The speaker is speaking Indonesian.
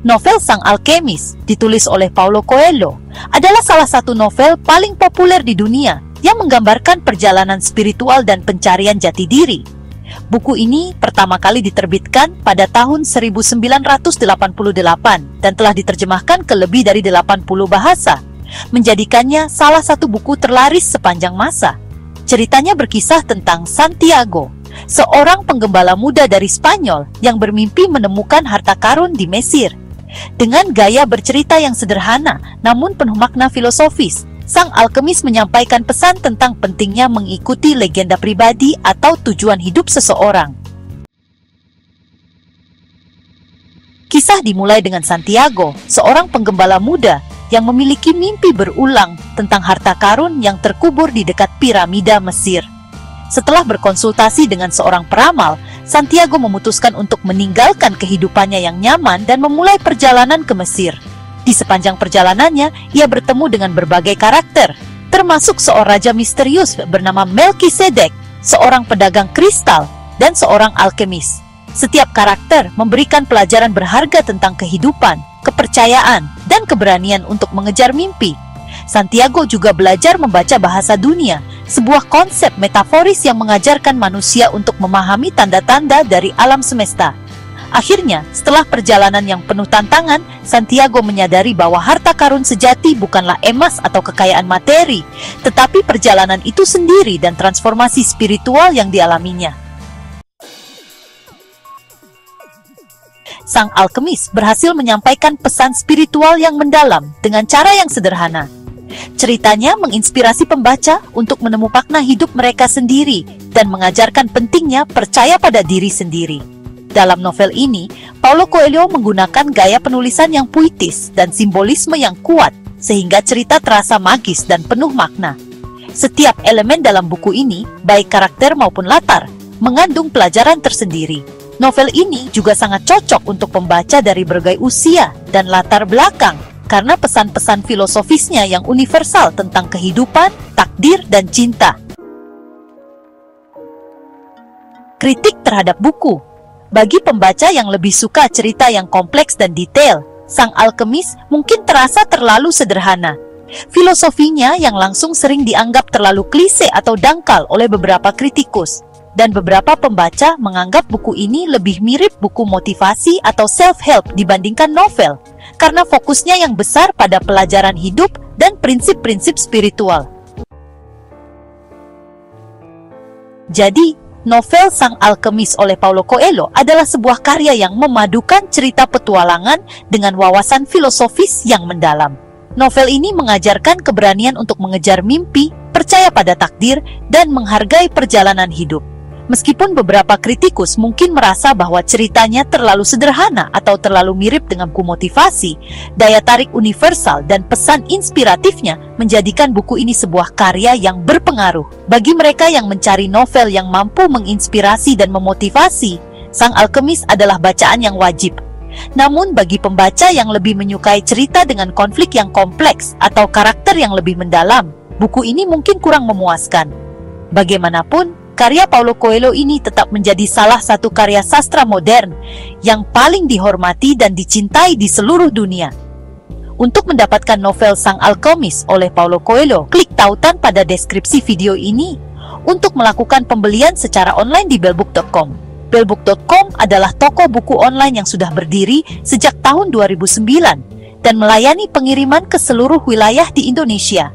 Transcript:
Novel Sang Alkemis, ditulis oleh Paulo Coelho, adalah salah satu novel paling populer di dunia yang menggambarkan perjalanan spiritual dan pencarian jati diri. Buku ini pertama kali diterbitkan pada tahun 1988 dan telah diterjemahkan ke lebih dari 80 bahasa, menjadikannya salah satu buku terlaris sepanjang masa. Ceritanya berkisah tentang Santiago, seorang penggembala muda dari Spanyol yang bermimpi menemukan harta karun di Mesir. Dengan gaya bercerita yang sederhana namun penuh makna filosofis, Sang Alkemis menyampaikan pesan tentang pentingnya mengikuti legenda pribadi atau tujuan hidup seseorang. Kisah dimulai dengan Santiago, seorang penggembala muda yang memiliki mimpi berulang tentang harta karun yang terkubur di dekat piramida Mesir. Setelah berkonsultasi dengan seorang peramal, Santiago memutuskan untuk meninggalkan kehidupannya yang nyaman dan memulai perjalanan ke Mesir. Di sepanjang perjalanannya, ia bertemu dengan berbagai karakter, termasuk seorang raja misterius bernama Melkisedek, seorang pedagang kristal, dan seorang alkemis. Setiap karakter memberikan pelajaran berharga tentang kehidupan, kepercayaan, dan keberanian untuk mengejar mimpi. Santiago juga belajar membaca bahasa dunia, sebuah konsep metaforis yang mengajarkan manusia untuk memahami tanda-tanda dari alam semesta. Akhirnya, setelah perjalanan yang penuh tantangan, Santiago menyadari bahwa harta karun sejati bukanlah emas atau kekayaan materi, tetapi perjalanan itu sendiri dan transformasi spiritual yang dialaminya. Sang Alkemis berhasil menyampaikan pesan spiritual yang mendalam dengan cara yang sederhana. Ceritanya menginspirasi pembaca untuk menemukan makna hidup mereka sendiri dan mengajarkan pentingnya percaya pada diri sendiri. Dalam novel ini, Paulo Coelho menggunakan gaya penulisan yang puitis dan simbolisme yang kuat, sehingga cerita terasa magis dan penuh makna. Setiap elemen dalam buku ini, baik karakter maupun latar, mengandung pelajaran tersendiri. Novel ini juga sangat cocok untuk pembaca dari berbagai usia dan latar belakang, karena pesan-pesan filosofisnya yang universal tentang kehidupan, takdir, dan cinta. Kritik terhadap buku. Bagi pembaca yang lebih suka cerita yang kompleks dan detail, Sang Alkemis mungkin terasa terlalu sederhana. Filosofinya yang langsung sering dianggap terlalu klise atau dangkal oleh beberapa kritikus, dan beberapa pembaca menganggap buku ini lebih mirip buku motivasi atau self-help dibandingkan novel, karena fokusnya yang besar pada pelajaran hidup dan prinsip-prinsip spiritual. Jadi, novel Sang Alkemis oleh Paulo Coelho adalah sebuah karya yang memadukan cerita petualangan dengan wawasan filosofis yang mendalam. Novel ini mengajarkan keberanian untuk mengejar mimpi, percaya pada takdir, dan menghargai perjalanan hidup. Meskipun beberapa kritikus mungkin merasa bahwa ceritanya terlalu sederhana atau terlalu mirip dengan buku motivasi, daya tarik universal dan pesan inspiratifnya menjadikan buku ini sebuah karya yang berpengaruh. Bagi mereka yang mencari novel yang mampu menginspirasi dan memotivasi, Sang Alkemis adalah bacaan yang wajib. Namun bagi pembaca yang lebih menyukai cerita dengan konflik yang kompleks atau karakter yang lebih mendalam, buku ini mungkin kurang memuaskan. Bagaimanapun, karya Paulo Coelho ini tetap menjadi salah satu karya sastra modern yang paling dihormati dan dicintai di seluruh dunia. Untuk mendapatkan novel Sang Alkemis oleh Paulo Coelho, klik tautan pada deskripsi video ini untuk melakukan pembelian secara online di bellbook.com. Bellbook.com adalah toko buku online yang sudah berdiri sejak tahun 2009 dan melayani pengiriman ke seluruh wilayah di Indonesia.